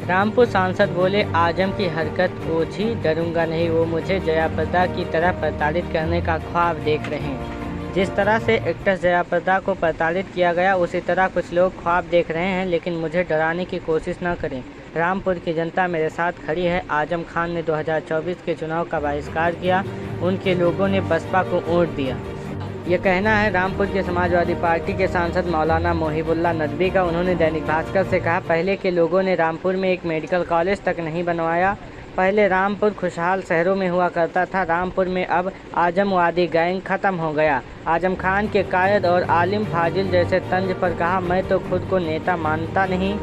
रामपुर सांसद बोले, आजम की हरकत ओछी, डरूंगा नहीं, वो मुझे जयाप्रदा की तरह प्रताड़ित करने का ख्वाब देख रहे हैं। जिस तरह से एक्ट्रेस जयाप्रदा को प्रताड़ित किया गया, उसी तरह कुछ लोग ख्वाब देख रहे हैं, लेकिन मुझे डराने की कोशिश न करें। रामपुर की जनता मेरे साथ खड़ी है। आजम खान ने 2024 के चुनाव का बहिष्कार किया, उनके लोगों ने बसपा को वोट दिया। ये कहना है रामपुर के समाजवादी पार्टी के सांसद मौलाना मोहिबुल्लाह नदवी का। उन्होंने दैनिक भास्कर से कहा, पहले के लोगों ने रामपुर में एक मेडिकल कॉलेज तक नहीं बनवाया। पहले रामपुर खुशहाल शहरों में हुआ करता था। रामपुर में अब आजमवादी गैंग खत्म हो गया। आजम खान के कायद और आलिम फाजिल जैसे तंज पर कहा, मैं तो खुद को नेता मानता नहीं,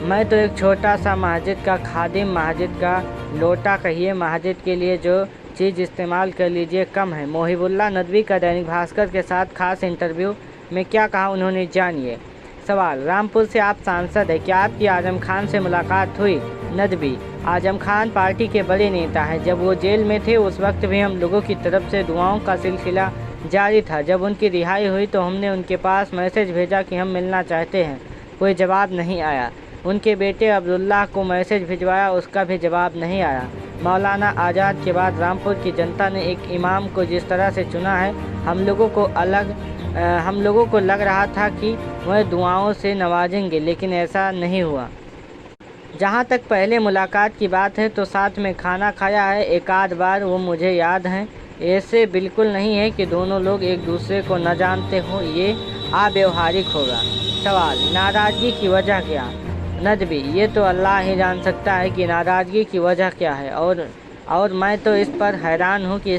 मैं तो एक छोटा सा मस्जिद का खादिम, मस्जिद का लोटा कहिए, मस्जिद के लिए जो चीज़ इस्तेमाल कर लीजिए कम है। मोहिबुल्लाह नदवी का दैनिक भास्कर के साथ खास इंटरव्यू में क्या कहा, उन्होंने जानिए। सवाल, रामपुर से आप सांसद हैं, क्या आपकी आजम खान से मुलाकात हुई? नदवी, आजम खान पार्टी के बड़े नेता हैं। जब वो जेल में थे उस वक्त भी हम लोगों की तरफ से दुआओं का सिलसिला जारी था। जब उनकी रिहाई हुई तो हमने उनके पास मैसेज भेजा कि हम मिलना चाहते हैं, कोई जवाब नहीं आया। उनके बेटे अब्दुल्लाह को मैसेज भिजवाया, उसका भी जवाब नहीं आया। मौलाना आज़ाद के बाद रामपुर की जनता ने एक इमाम को जिस तरह से चुना है, हम लोगों को लग रहा था कि वह दुआओं से नवाजेंगे, लेकिन ऐसा नहीं हुआ। जहाँ तक पहले मुलाकात की बात है तो साथ में खाना खाया है एक आध बार, वो मुझे याद है। ऐसे बिल्कुल नहीं है कि दोनों लोग एक दूसरे को न जानते हो, ये अव्यवहारिक होगा। सवाल, नाराज़गी की वजह क्या? नदवी, ये तो अल्लाह ही जान सकता है कि नाराज़गी की वजह क्या है, और मैं तो इस पर हैरान हूँ कि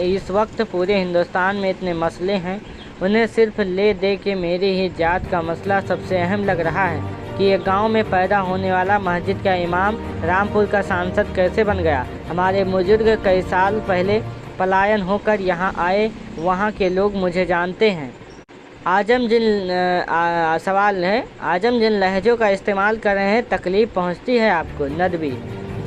इस वक्त पूरे हिंदुस्तान में इतने मसले हैं, उन्हें सिर्फ ले दे के मेरी ही जात का मसला सबसे अहम लग रहा है कि ये गांव में पैदा होने वाला मस्जिद का इमाम रामपुर का सांसद कैसे बन गया। हमारे बुजुर्ग कई साल पहले पलायन होकर यहाँ आए, वहाँ के लोग मुझे जानते हैं। सवाल है, आजम जिन लहजों का इस्तेमाल कर रहे हैं, तकलीफ़ पहुंचती है आपको? नदवी,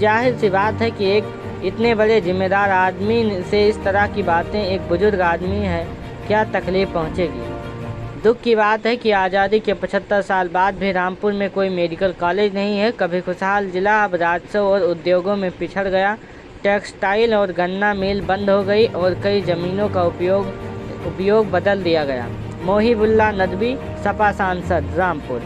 जाहिर सी बात है कि एक इतने बड़े जिम्मेदार आदमी से इस तरह की बातें, एक बुजुर्ग आदमी है, क्या तकलीफ़ पहुंचेगी। दुख की बात है कि आज़ादी के 75 साल बाद भी रामपुर में कोई मेडिकल कॉलेज नहीं है। कभी खुशहाल ज़िला अब राजस्व और उद्योगों में पिछड़ गया। टेक्सटाइल और गन्ना मिल बंद हो गई और कई ज़मीनों का उपयोग बदल दिया गया। मोहिबुल्लाह नदवी, सपा सांसद, रामपुर।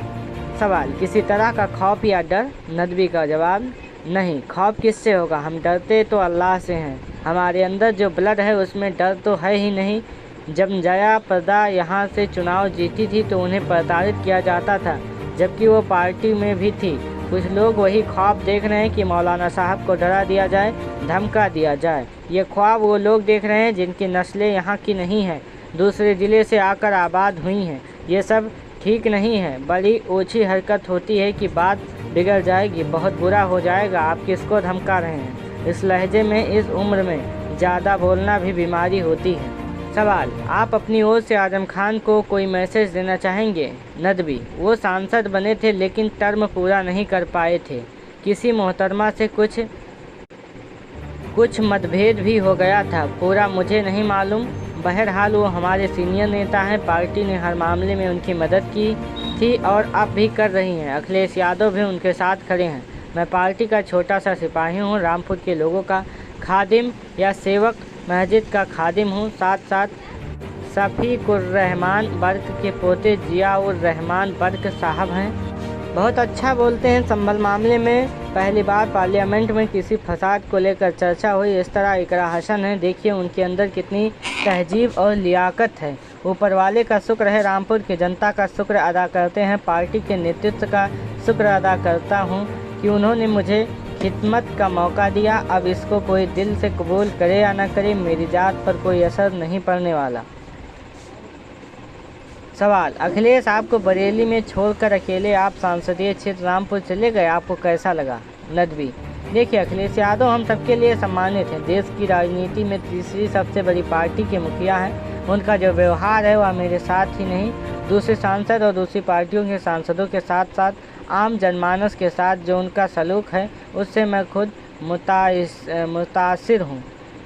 सवाल, किसी तरह का खौफ या डर? नदवी का जवाब, नहीं, खौफ किससे होगा, हम डरते तो अल्लाह से हैं। हमारे अंदर जो ब्लड है उसमें डर तो है ही नहीं। जब जयाप्रदा यहाँ से चुनाव जीती थी तो उन्हें प्रताड़ित किया जाता था, जबकि वो पार्टी में भी थी। कुछ लोग वही ख्वाब देख रहे हैं कि मौलाना साहब को डरा दिया जाए, धमका दिया जाए। ये ख्वाब वो लोग देख रहे हैं जिनकी नस्लें यहाँ की नहीं हैं, दूसरे ज़िले से आकर आबाद हुई हैं। ये सब ठीक नहीं है। बड़ी ओछी हरकत होती है कि बात बिगड़ जाएगी, बहुत बुरा हो जाएगा। आप किसको धमका रहे हैं? इस लहजे में, इस उम्र में ज़्यादा बोलना भी बीमारी होती है। सवाल, आप अपनी ओर से आजम खान को कोई मैसेज देना चाहेंगे? नदवी, वो सांसद बने थे लेकिन टर्म पूरा नहीं कर पाए थे। किसी मोहतरमा से कुछ मतभेद भी हो गया था, पूरा मुझे नहीं मालूम। बहरहाल वो हमारे सीनियर नेता हैं, पार्टी ने हर मामले में उनकी मदद की थी और अब भी कर रही हैं। अखिलेश यादव भी उनके साथ खड़े हैं। मैं पार्टी का छोटा सा सिपाही हूँ, रामपुर के लोगों का खादिम या सेवक, मस्जिद का खादिम हूँ। साथ साथ शफीकुर्रहमान बर्क के पोते जियाउर्रहमान बर्क साहब हैं, बहुत अच्छा बोलते हैं। संभल मामले में पहली बार पार्लियामेंट में किसी फसाद को लेकर चर्चा हुई, इस तरह इकरा हसन है। देखिए उनके अंदर कितनी तहजीब और लियाकत है। ऊपर वाले का शुक्र है, रामपुर की जनता का शुक्र अदा करते हैं, पार्टी के नेतृत्व का शुक्र अदा करता हूं कि उन्होंने मुझे खिदमत का मौका दिया। अब इसको कोई दिल से कबूल करे या न करे, मेरी जात पर कोई असर नहीं पड़ने वाला। सवाल, अखिलेश आपको बरेली में छोड़कर अकेले आप संसदीय क्षेत्र रामपुर चले गए, आपको कैसा लगा? नदवी, देखिए अखिलेश यादव हम सबके लिए सम्मानित हैं। देश की राजनीति में तीसरी सबसे बड़ी पार्टी के मुखिया हैं। उनका जो व्यवहार है वह मेरे साथ ही नहीं, दूसरे सांसद और दूसरी पार्टियों के सांसदों के साथ साथ आम जनमानस के साथ जो उनका सलूक है, उससे मैं खुद मुतासिर हूँ।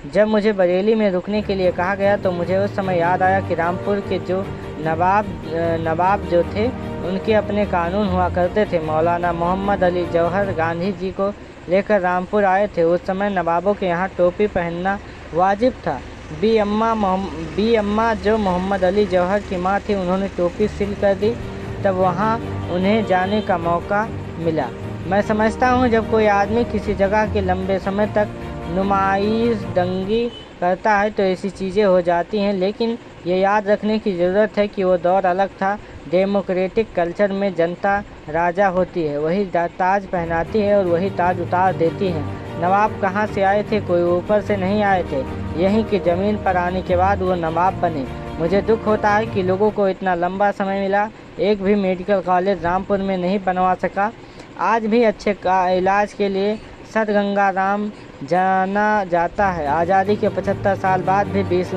जब मुझे बरेली में रुकने के लिए कहा गया तो मुझे उस समय याद आया कि रामपुर के जो नवाब जो थे उनके अपने कानून हुआ करते थे। मौलाना मोहम्मद अली जौहर गांधी जी को लेकर रामपुर आए थे। उस समय नवाबों के यहाँ टोपी पहनना वाजिब था। बी अम्मा जो मोहम्मद अली जौहर की माँ थी, उन्होंने टोपी सिल कर दी, तब वहाँ उन्हें जाने का मौका मिला। मैं समझता हूँ जब कोई आदमी किसी जगह के लंबे समय तक नुमाइशदंगी करता है तो ऐसी चीज़ें हो जाती हैं, लेकिन ये याद रखने की ज़रूरत है कि वो दौर अलग था। डेमोक्रेटिक कल्चर में जनता राजा होती है, वही ताज पहनाती है और वही ताज उतार देती है। नवाब कहाँ से आए थे? कोई ऊपर से नहीं आए थे। यहीं की ज़मीन पर आने के बाद वो नवाब बने। मुझे दुख होता है कि लोगों को इतना लंबा समय मिला, एक भी मेडिकल कॉलेज रामपुर में नहीं बनवा सका। आज भी अच्छे इलाज के लिए सतगंगाराम जाना जाता है। आज़ादी के 75 साल बाद भी 20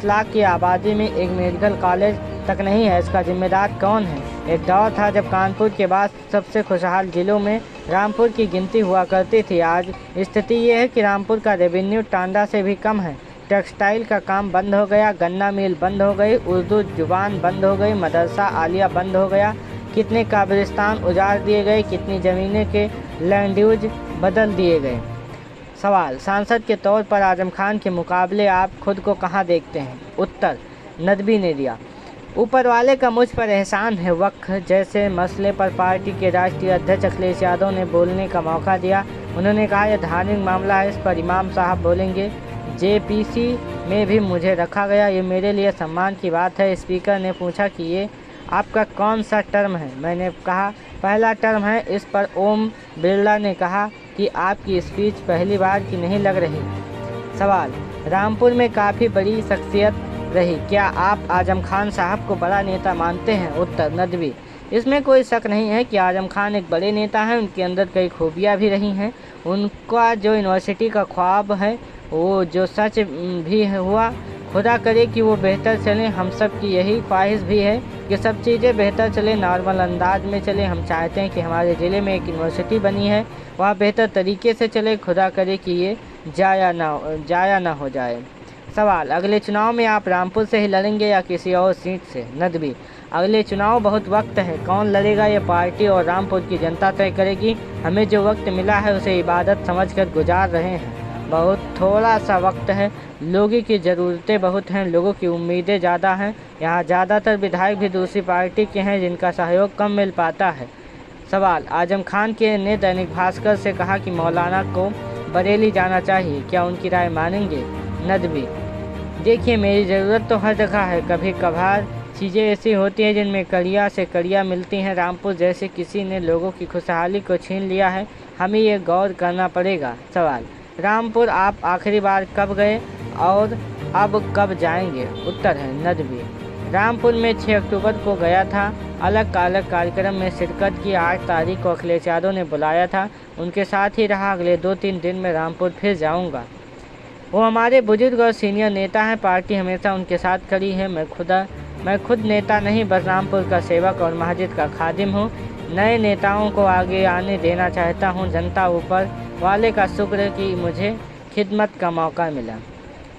लाख की आबादी में एक मेडिकल कॉलेज तक नहीं है। इसका जिम्मेदार कौन है? एक दौर था जब कानपुर के बाद सबसे खुशहाल जिलों में रामपुर की गिनती हुआ करती थी। आज स्थिति ये है कि रामपुर का रेवेन्यू टांडा से भी कम है। टेक्सटाइल का काम बंद हो गया, गन्ना मिल बंद हो गई, उर्दू जुबान बंद हो गई, मदरसा आलिया बंद हो गया। कितने कब्रिस्तान उजाड़ दिए गए, कितनी ज़मीनें के लैंड यूज बदल दिए गए। सवाल, सांसद के तौर पर आजम खान के मुकाबले आप खुद को कहाँ देखते हैं? उत्तर, नदवी ने दिया। ऊपर वाले का मुझ पर एहसान है। वक्त जैसे मसले पर पार्टी के राष्ट्रीय अध्यक्ष अखिलेश यादव ने बोलने का मौका दिया। उन्होंने कहा यह धार्मिक मामला है, इस पर इमाम साहब बोलेंगे। जेपीसी में भी मुझे रखा गया, ये मेरे लिए सम्मान की बात है। स्पीकर ने पूछा कि ये आपका कौन सा टर्म है? मैंने कहा पहला टर्म है। इस पर ओम बिरला ने कहा कि आपकी स्पीच पहली बार की नहीं लग रही। सवाल, रामपुर में काफ़ी बड़ी शख्सियत रही, क्या आप आजम खान साहब को बड़ा नेता मानते हैं? उत्तर, नदवी, इसमें कोई शक नहीं है कि आजम खान एक बड़े नेता हैं। उनके अंदर कई खूबियाँ भी रही हैं। उनका जो यूनिवर्सिटी का ख्वाब है वो जो सच भी हुआ। खुदा करे कि वो बेहतर चले। हम सब की यही ख्वाहिश भी है कि सब चीज़ें बेहतर चले, नॉर्मल अंदाज में चले। हम चाहते हैं कि हमारे ज़िले में एक यूनिवर्सिटी बनी है, वह बेहतर तरीके से चले। खुदा करे कि ये जाया ना हो जाए। सवाल, अगले चुनाव में आप रामपुर से ही लड़ेंगे या किसी और सीट से? नदवी, अगले चुनाव बहुत वक्त है, कौन लड़ेगा ये पार्टी और रामपुर की जनता तय करेगी। हमें जो वक्त मिला है उसे इबादत समझकर गुजार रहे हैं। बहुत थोड़ा सा वक्त है, लोगों की ज़रूरतें बहुत हैं, लोगों की उम्मीदें ज़्यादा हैं। यहाँ ज़्यादातर विधायक भी दूसरी पार्टी के हैं जिनका सहयोग कम मिल पाता है। सवाल, आजम खान ने दैनिक भास्कर से कहा कि मौलाना को बरेली जाना चाहिए, क्या उनकी राय मानेंगे? नदवी, देखिए मेरी ज़रूरत तो हर जगह है। कभी कभार चीज़ें ऐसी होती हैं जिनमें कड़िया से कड़िया मिलती हैं। रामपुर जैसे किसी ने लोगों की खुशहाली को छीन लिया है, हमें ये गौर करना पड़ेगा। सवाल, रामपुर आप आखिरी बार कब गए और अब कब जाएंगे? उत्तर है नदवी, रामपुर में 6 अक्टूबर को गया था। अलग कार्यक्रम में शिरकत की। 8 तारीख को अखिलेश यादव ने बुलाया था, उनके साथ ही रहा। अगले 2-3 दिन में रामपुर फिर जाऊंगा। वो हमारे बुजुर्ग और सीनियर नेता हैं, पार्टी हमेशा उनके साथ खड़ी है। मैं खुद नेता नहीं, बस रामपुर का सेवक और मस्जिद का खादिम हूँ। नए नेताओं को आगे आने देना चाहता हूँ। जनता ऊपर वाले का शुक्र है कि मुझे खिदमत का मौका मिला।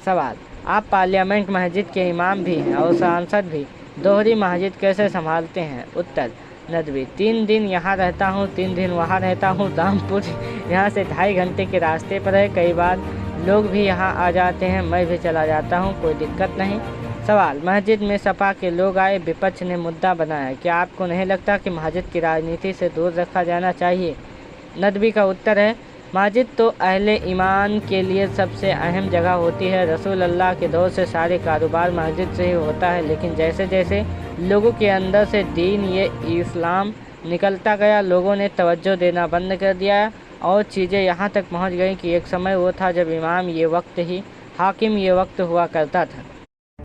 सवाल, आप पार्लियामेंट मस्जिद के इमाम भी हैं और सांसद भी, दोहरी मस्जिद कैसे संभालते हैं? उत्तर, नदवी, 3 दिन यहाँ रहता हूँ, 3 दिन वहाँ रहता हूँ। रामपुर यहाँ से 2.5 घंटे के रास्ते पर है। कई बार लोग भी यहाँ आ जाते हैं, मैं भी चला जाता हूँ, कोई दिक्कत नहीं। सवाल, मस्जिद में सपा के लोग आए, विपक्ष ने मुद्दा बनाया, क्या आपको नहीं लगता कि मस्जिद की राजनीति से दूर रखा जाना चाहिए? नदवी का उत्तर है, मस्जिद तो अहले ईमान के लिए सबसे अहम जगह होती है। रसूल अल्लाह के दौर से सारे कारोबार मस्जिद से ही होता है, लेकिन जैसे जैसे लोगों के अंदर से दीन ये इस्लाम निकलता गया, लोगों ने तवज्जो देना बंद कर दिया और चीज़ें यहाँ तक पहुँच गई कि एक समय वो था जब इमाम ये वक्त ही हाकिम ये वक्त हुआ करता था।